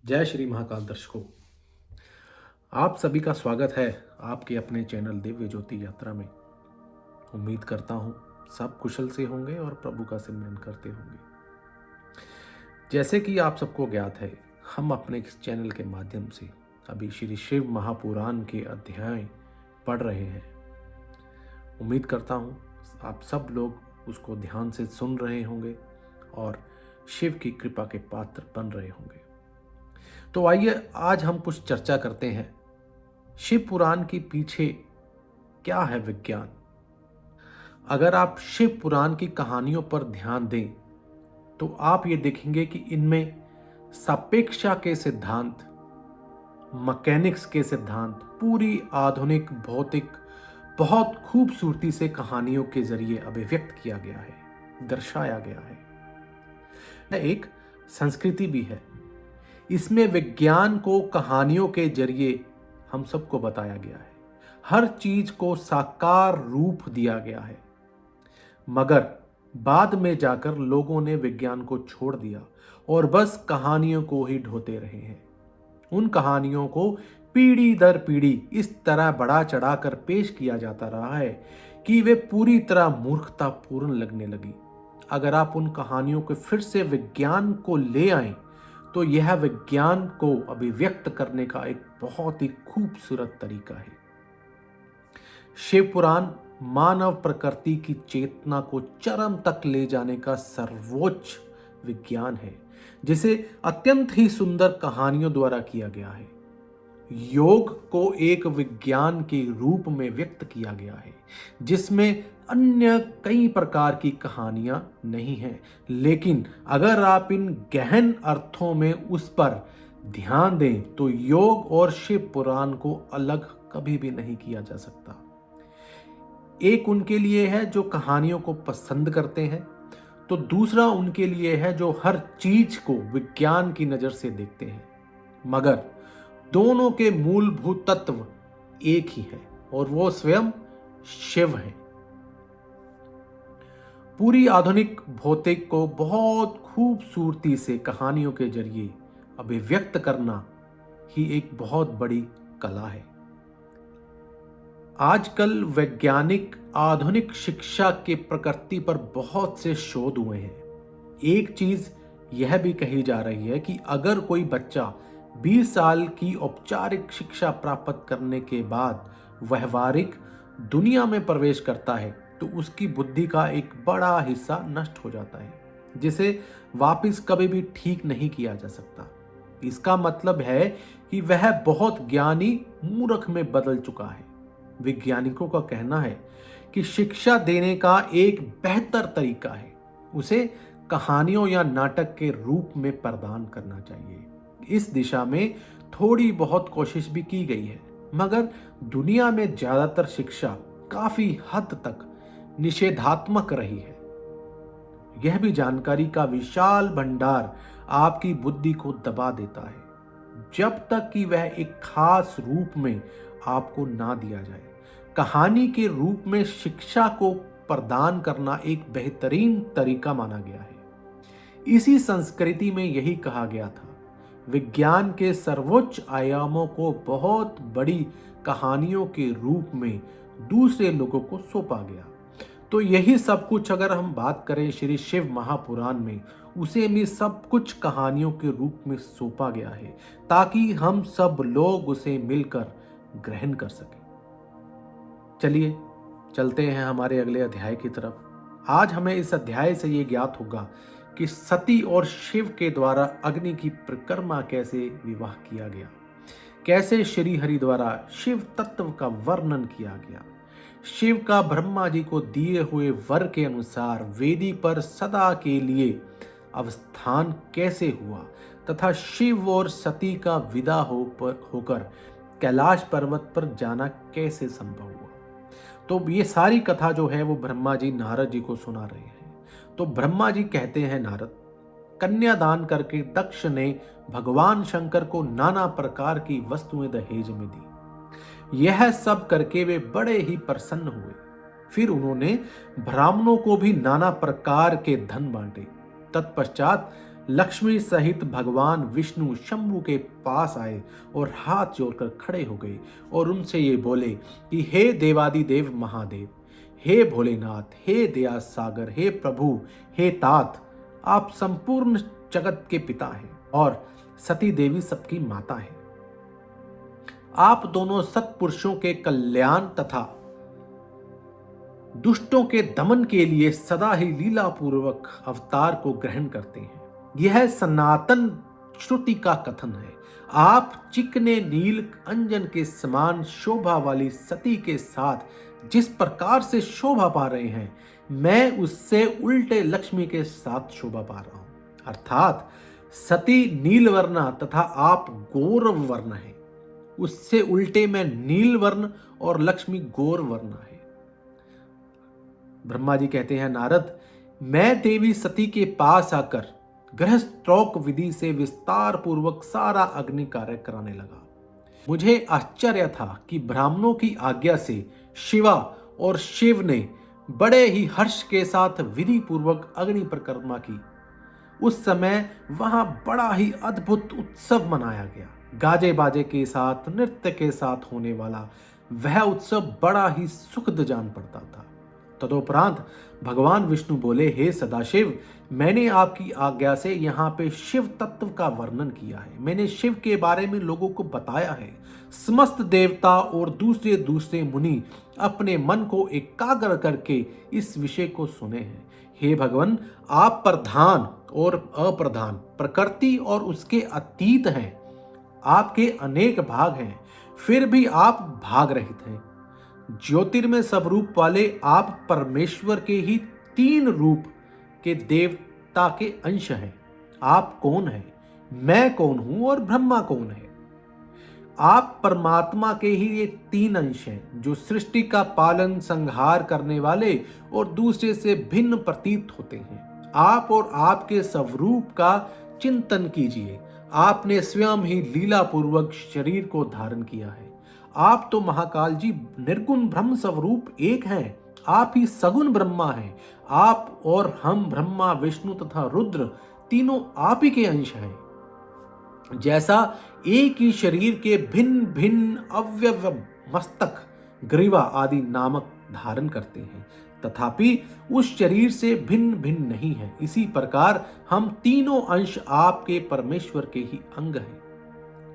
जय श्री महाकाल दर्शकों। आप सभी का स्वागत है आपके अपने चैनल दिव्य ज्योति यात्रा में। उम्मीद करता हूँ सब कुशल से होंगे और प्रभु का सिमरन करते होंगे। जैसे कि आप सबको ज्ञात है, हम अपने इस चैनल के माध्यम से अभी श्री शिव महापुराण के अध्याय पढ़ रहे हैं। उम्मीद करता हूँ आप सब लोग उसको ध्यान से सुन रहे होंगे और शिव की कृपा के पात्र बन रहे होंगे। तो आइए आज हम कुछ चर्चा करते हैं शिव पुराण के पीछे क्या है विज्ञान। अगर आप शिव पुराण की कहानियों पर ध्यान दें तो आप ये देखेंगे कि इनमें सापेक्षा के सिद्धांत, मैकेनिक्स के सिद्धांत, पूरी आधुनिक भौतिक बहुत खूबसूरती से कहानियों के जरिए अभिव्यक्त किया गया है, दर्शाया गया है। यह एक संस्कृति भी है। इसमें विज्ञान को कहानियों के जरिए हम सबको बताया गया है। हर चीज को साकार रूप दिया गया है। मगर बाद में जाकर लोगों ने विज्ञान को छोड़ दिया और बस कहानियों को ही ढोते रहे हैं। उन कहानियों को पीढ़ी दर पीढ़ी इस तरह बढ़ा चढ़ाकर पेश किया जाता रहा है कि वे पूरी तरह मूर्खतापूर्ण लगने लगी। अगर आप उन कहानियों को फिर से विज्ञान को ले आए तो यह विज्ञान को अभिव्यक्त करने का एक बहुत ही खूबसूरत तरीका है। शिव पुराण मानव प्रकृति की चेतना को चरम तक ले जाने का सर्वोच्च विज्ञान है, जिसे अत्यंत ही सुंदर कहानियों द्वारा किया गया है। योग को एक विज्ञान के रूप में व्यक्त किया गया है, जिसमें अन्य कई प्रकार की कहानियां नहीं हैं। लेकिन अगर आप इन गहन अर्थों में उस पर ध्यान दें तो योग और शिव पुराण को अलग कभी भी नहीं किया जा सकता। एक उनके लिए है जो कहानियों को पसंद करते हैं, तो दूसरा उनके लिए है जो हर चीज को विज्ञान की नजर से देखते हैं। मगर दोनों के मूलभूत तत्व एक ही है और वो स्वयं शिव है। पूरी आधुनिक भौतिक को बहुत खूबसूरती से कहानियों के जरिए अभिव्यक्त करना ही एक बहुत बड़ी कला है। आजकल वैज्ञानिक आधुनिक शिक्षा के प्रकृति पर बहुत से शोध हुए हैं। एक चीज यह भी कही जा रही है कि अगर कोई बच्चा 20 साल की औपचारिक शिक्षा प्राप्त करने के बाद व्यवहारिक दुनिया में प्रवेश करता है तो उसकी बुद्धि का एक बड़ा हिस्सा नष्ट हो जाता है, जिसे वापस कभी भी ठीक नहीं किया जा सकता। इसका मतलब है कि वह बहुत ज्ञानी मूर्ख में बदल चुका है। वैज्ञानिकों का कहना है कि शिक्षा देने का एक बेहतर तरीका है उसे कहानियों या नाटक के रूप में प्रदान करना चाहिए। इस दिशा में थोड़ी बहुत कोशिश भी की गई है, मगर दुनिया में ज्यादातर शिक्षा काफी हद तक निषेधात्मक रही है। यह भी जानकारी का विशाल भंडार आपकी बुद्धि को दबा देता है जब तक कि वह एक खास रूप में आपको ना दिया जाए। कहानी के रूप में शिक्षा को प्रदान करना एक बेहतरीन तरीका माना गया है। इसी संस्कृति में यही कहा गया था, विज्ञान के सर्वोच्च आयामों को बहुत बड़ी कहानियों के रूप में दूसरे लोगों को सौंपा गया। तो यही सब कुछ अगर हम बात करें श्री शिव महापुराण में, उसे भी सब कुछ कहानियों के रूप में सौंपा गया है ताकि हम सब लोग उसे मिलकर ग्रहण कर सकें। चलिए चलते हैं हमारे अगले अध्याय की तरफ। आज हमें इस अध्याय से ये ज्ञात होगा कि सती और शिव के द्वारा अग्नि की परिक्रमा कैसे विवाह किया गया, कैसे श्री हरि द्वारा शिव तत्व का वर्णन किया गया, शिव का ब्रह्मा जी को दिए हुए वर के अनुसार वेदी पर सदा के लिए अवस्थान कैसे हुआ, तथा शिव और सती का विदा होकर कैलाश पर्वत पर जाना कैसे संभव हुआ। तो ये सारी कथा जो है वो ब्रह्मा जी नारद जी को सुना रहे हैं। तो ब्रह्मा जी कहते हैं, नारद, कन्यादान करके दक्ष ने भगवान शंकर को नाना प्रकार की वस्तुएं दहेज में दी। यह सब करके वे बड़े ही प्रसन्न हुए। फिर उन्होंने ब्राह्मणों को भी नाना प्रकार के धन बांटे। तत्पश्चात लक्ष्मी सहित भगवान विष्णु शंभु के पास आए और हाथ जोड़कर खड़े हो गए और उनसे ये बोले कि हे देवादिदेव महादेव, हे भोलेनाथ, हे दया सागर, हे प्रभु, हे तात, आप संपूर्ण जगत के पिता हैं और सती देवी सबकी माता है। आप दोनों सत्पुरुषों के कल्याण तथा दुष्टों के दमन के लिए सदा ही लीला पूर्वक अवतार को ग्रहण करते हैं। यह सनातन श्रुति का कथन है। आप चिकने नील अंजन के समान शोभा वाली सती के साथ जिस प्रकार से शोभा पा रहे हैं, मैं उससे उल्टे लक्ष्मी के साथ शोभा पा रहा हूं। अर्थात सती नीलवर्णा तथा आप गौरव वर्ण है, उससे उल्टे में नीलवर्ण और लक्ष्मी गौरवर्ण है। ब्रह्मा जी कहते हैं, नारद, मैं देवी सती के पास आकर गृहस्थोक विधि से विस्तार पूर्वक सारा अग्नि कार्य कराने लगा। मुझे आश्चर्य था कि ब्राह्मणों की आज्ञा से शिवा और शिव ने बड़े ही हर्ष के साथ विधि पूर्वक अग्नि परिक्रमा की। उस समय वहां बड़ा ही अद्भुत उत्सव मनाया गया। गाजे बाजे के साथ, नृत्य के साथ होने वाला वह उत्सव बड़ा ही सुखद जान पड़ता था। तदोपरांत भगवान विष्णु बोले, हे सदाशिव, मैंने आपकी आज्ञा से यहाँ पे शिव तत्व का वर्णन किया है। मैंने शिव के बारे में लोगों को बताया है। समस्त देवता और दूसरे दूसरे मुनि अपने मन को एकाग्र करके इस विषय को सुने हैं। हे भगवान, आप प्रधान और अप्रधान, प्रकृति और उसके अतीत हैं। आपके अनेक भाग हैं, फिर भी आप भाग रहित हैं। ज्योतिर्मय स्वरूप वाले आप परमेश्वर के ही 3 रूप के देवता के अंश हैं। आप कौन हैं, मैं कौन हूं और ब्रह्मा कौन है? आप परमात्मा के ही ये 3 अंश हैं, जो सृष्टि का पालन संहार करने वाले और दूसरे से भिन्न प्रतीत होते हैं। आप और आपके स्वरूप का चिंतन कीजिए। आपने स्वयं ही लीला पूर्वक शरीर को धारण किया है। आप तो महाकाल जी निर्गुण ब्रह्म स्वरूप एक हैं। आप ही सगुण ब्रह्मा हैं। आप और हम ब्रह्मा, विष्णु तथा रुद्र तीनों आप ही के अंश हैं। जैसा एक ही शरीर के भिन्न भिन्न अवयव मस्तक, ग्रीवा आदि नामक धारण करते हैं, तथापि उस शरीर से भिन्न भिन्न नहीं है, इसी प्रकार हम तीनों अंश आपके परमेश्वर के ही अंग हैं,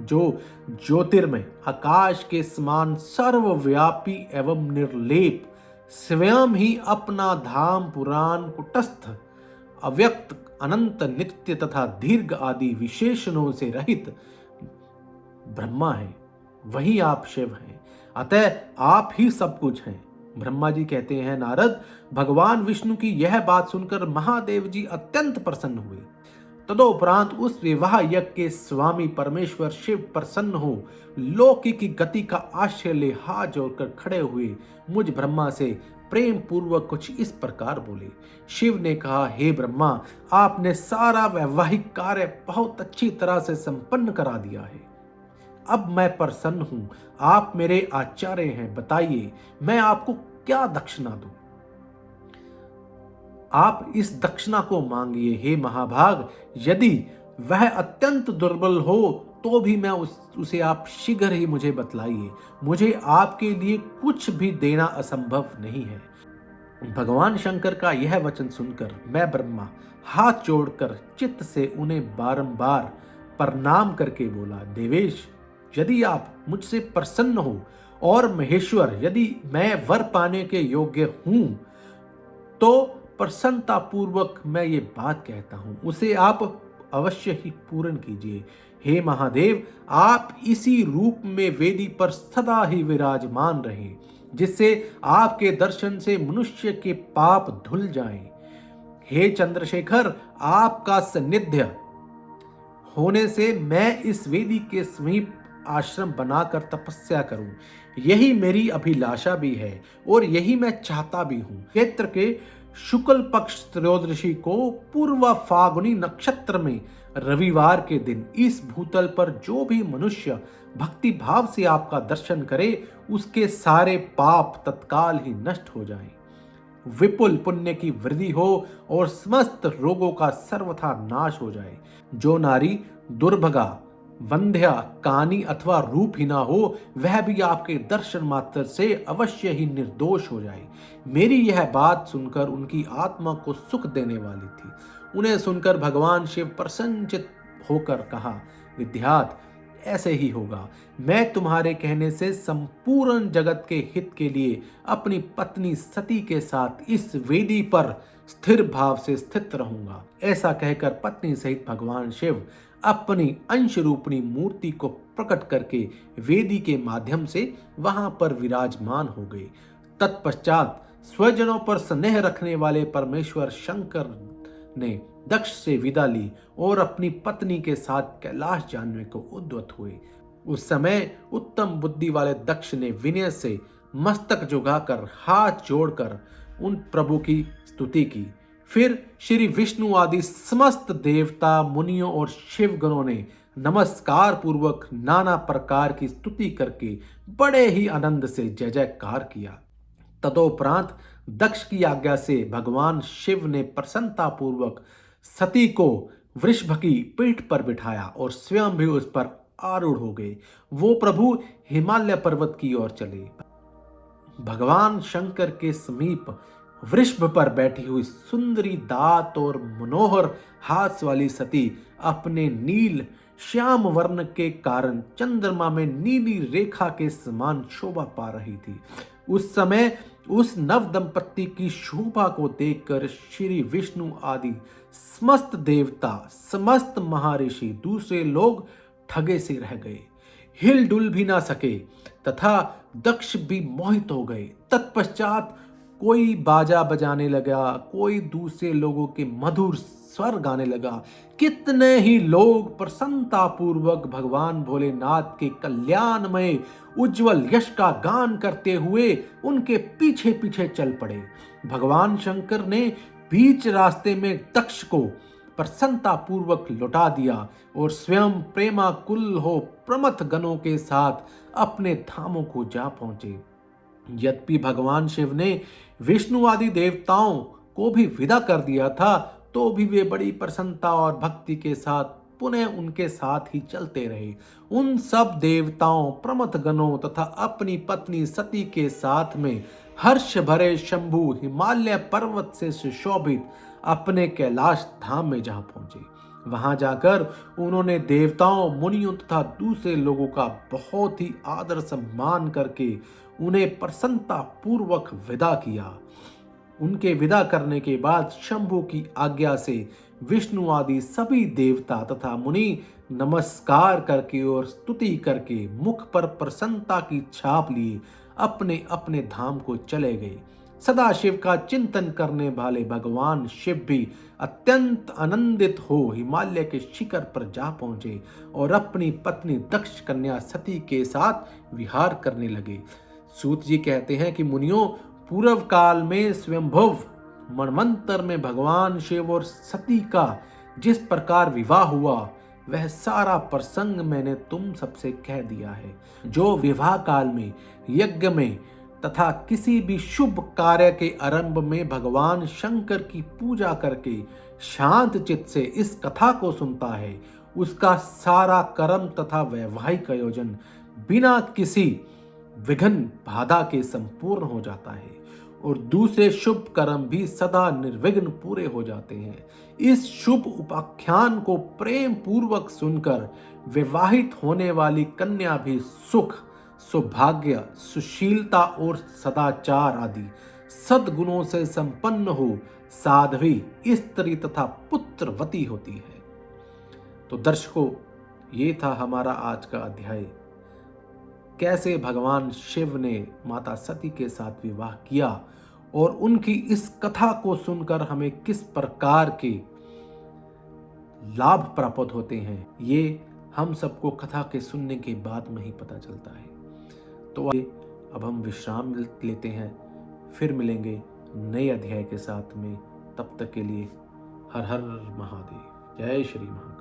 जो ज्योतिर्मय आकाश के समान सर्वव्यापी एवं निर्लेप, स्वयं ही अपना धाम पुराण कुटस्थ, अव्यक्त, अनंत, नित्य तथा दीर्घ आदि विशेषणों से रहित ब्रह्मा है। वही आप शिव हैं। अतः आप ही सब कुछ हैं। ब्रह्मा जी कहते हैं, नारद, भगवान विष्णु की यह बात सुनकर महादेव जी अत्यंत प्रसन्न हुए। तदोपरांत उस विवाह यज्ञ के स्वामी परमेश्वर शिव प्रसन्न हो लौकिक की गति का आश्रय ले हाथ जोड़कर खड़े हुए मुझ ब्रह्मा से प्रेम पूर्वक कुछ इस प्रकार बोले। शिव ने कहा, हे ब्रह्मा, आपने सारा वैवाहिक कार्य बहुत अच्छी तरह से संपन्न करा दिया है। अब मैं प्रसन्न हूं। आप मेरे आचार्य हैं। बताइए, मैं आपको क्या दक्षिणा दूं? आप इस दक्षिणा को मांगिए। हे महाभाग, यदि वह अत्यंत दुर्बल हो तो भी मैं उसे आप शीघ्र ही मुझे बतलाइए। मुझे आपके लिए कुछ भी देना असंभव नहीं है। भगवान शंकर का यह वचन सुनकर मैं ब्रह्मा हाथ जोड़कर चित्त से उन्हें बारंबार प्रणाम करके बोला, देवेश, यदि आप मुझसे प्रसन्न हो और महेश्वर, यदि मैं वर पाने के योग्य हूं तो प्रसन्नता पूर्वक मैं ये बात कहता हूं, उसे आप अवश्य ही पूर्ण कीजिए। हे महादेव, आप इसी रूप में वेदी पर सदा ही विराजमान रहें, जिससे आपके दर्शन से मनुष्य के पाप धुल जाएं। हे चंद्रशेखर, आपका सानिध्य होने से मैं इस वेदी के समीप आश्रम बनाकर तपस्या करूं, यही मेरी अभिलाषा भी है और यही मैं चाहता भी हूं। चैत्र के शुक्ल पक्ष त्रयोदशी को पूर्व फागुनी नक्षत्र में रविवार के दिन इस भूतल पर जो भी मनुष्य भक्ति भाव से आपका दर्शन करे, उसके सारे पाप तत्काल ही नष्ट हो जाएं। विपुल पुण्य की वृद्धि हो और समस्त रोगों का सर्वथा नाश हो जाए। जो नारी दुर्भगा, वंध्या, कानी अथवा रूपहीना हो, वह भी आपके दर्शन मात्र से अवश्य ही निर्दोष हो जाए। मेरी यह बात सुनकर उनकी आत्मा को सुख देने वाली थी। उन्हें सुनकर भगवान शिव प्रसन्नचित होकर कहा, विद्यार्थ, ऐसे ही होगा। मैं तुम्हारे कहने से संपूर्ण जगत के हित के लिए अपनी पत्नी सती के साथ इस वेदी पर स्थिर भाव से स्थित रहूंगा। ऐसा कहकर पत्नी सहित भगवान शिव अपनी अंश रूपणी मूर्ति को प्रकट करके वेदी के माध्यम से वहां पर विराजमान हो गए। तत्पश्चात स्वजनों पर स्नेह रखने वाले परमेश्वर शंकर ने दक्ष से विदा ली और अपनी पत्नी के साथ कैलाश जाने को उद्यत हुए। उस समय उत्तम बुद्धि वाले दक्ष ने विनय से मस्तक झुकाकर हाथ जोड़कर उन प्रभु की स्तुति की। फिर श्री विष्णु आदि समस्त देवता, मुनियों और शिवगणों ने नमस्कार पूर्वक नाना प्रकार की स्तुति करके बड़े ही आनंद से जय जयकार किया। तदोपरांत दक्ष की आज्ञा से भगवान शिव ने प्रसन्नता पूर्वक सती को वृषभ की पीठ पर बिठाया और स्वयं भी उस पर आरूढ़ हो गए। वो प्रभु हिमालय पर्वत की ओर चले। भगवान शंकर के समीप वृषभ पर बैठी हुई सुंदरी दात और मनोहर हाथ वाली सती अपने नील श्याम वर्ण के कारण चंद्रमा में नीली रेखा के समान शोभा पा रही थी। उस समय उस नव दंपत्ति की शोभा को देखकर श्री विष्णु आदि समस्त देवता, समस्त महर्षि, दूसरे लोग ठगे से रह गए, हिलडुल भी ना सके तथा दक्ष भी मोहित हो गए। तत्पश्चात कोई बाजा बजाने लगा, कोई दूसरे लोगों के मधुर स्वर गाने लगा। कितने ही लोग प्रसन्नता पूर्वक भगवान भोलेनाथ के कल्याणमय उज्जवल यश का गान करते हुए उनके पीछे पीछे चल पड़े। भगवान शंकर ने बीच रास्ते में दक्ष को प्रसन्नता पूर्वक लौटा दिया और स्वयं प्रेमाकुल हो प्रमथ गणों के साथ अपने धामों को जा पहुंचे। यद्यपि भगवान शिव ने विष्णु आदि देवताओं को भी विदा कर दिया था, तो भी वे बड़ी प्रसन्नता और भक्ति के साथ पुनः उनके साथ ही चलते रहे। उन सब देवताओं, प्रमथ गणों तथा अपनी पत्नी सती के साथ में हर्ष भरे शंभु हिमालय पर्वत से सुशोभित अपने कैलाश धाम में जा पहुंचे। वहां जाकर उन्होंने देवताओं, मुनियों तथा दूसरे लोगों का बहुत ही आदर सम्मान करके उन्हें प्रसन्नता पूर्वक विदा किया। उनके विदा करने के बाद शंभु की आज्ञा से विष्णु आदि सभी देवता तथा मुनि नमस्कार करके और स्तुति करके मुख पर प्रसन्नता की छाप लिए अपने अपने धाम को चले गए। सदाशिव का चिंतन करने वाले भगवान शिव भी अत्यंत आनंदित हो हिमालय के शिखर पर जा पहुंचे और अपनी पत्नी दक्ष कन्या सती के साथ विहार करने लगे। सूत जी कहते हैं कि मुनियों, पूर्व काल में स्वयंभुव मनवंतर में भगवान शिव और सती का जिस प्रकार विवाह हुआ, वह सारा प्रसंग मैंने तुम सबसे कह दिया है। जो विवाह काल में, यज्ञ में तथा किसी भी शुभ कार्य के आरंभ में भगवान शंकर की पूजा करके शांत चित्त से इस कथा को सुनता है, उसका सारा कर्म तथा वैवाहिक आयोजन बिना किसी विघ्न बाधा के संपूर्ण हो जाता है और दूसरे शुभ कर्म भी सदा निर्विघ्न पूरे हो जाते हैं। इस शुभ उपाख्यान को प्रेम पूर्वक सुनकर विवाहित होने वाली कन्या भी सुख, सौभाग्य, सुशीलता और सदाचार आदि सद्गुणों से संपन्न हो साध्वी, स्त्री तथा पुत्रवती होती है। तो दर्शकों, ये था हमारा आज का अध्याय। कैसे भगवान शिव ने माता सती के साथ विवाह किया और उनकी इस कथा को सुनकर हमें किस प्रकार के लाभ प्राप्त होते हैं, ये हम सबको कथा के सुनने के बाद में ही पता चलता है। तो अब हम विश्राम लेते हैं, फिर मिलेंगे नए अध्याय के साथ में। तब तक के लिए हर हर महादेव, जय श्री महाकाल।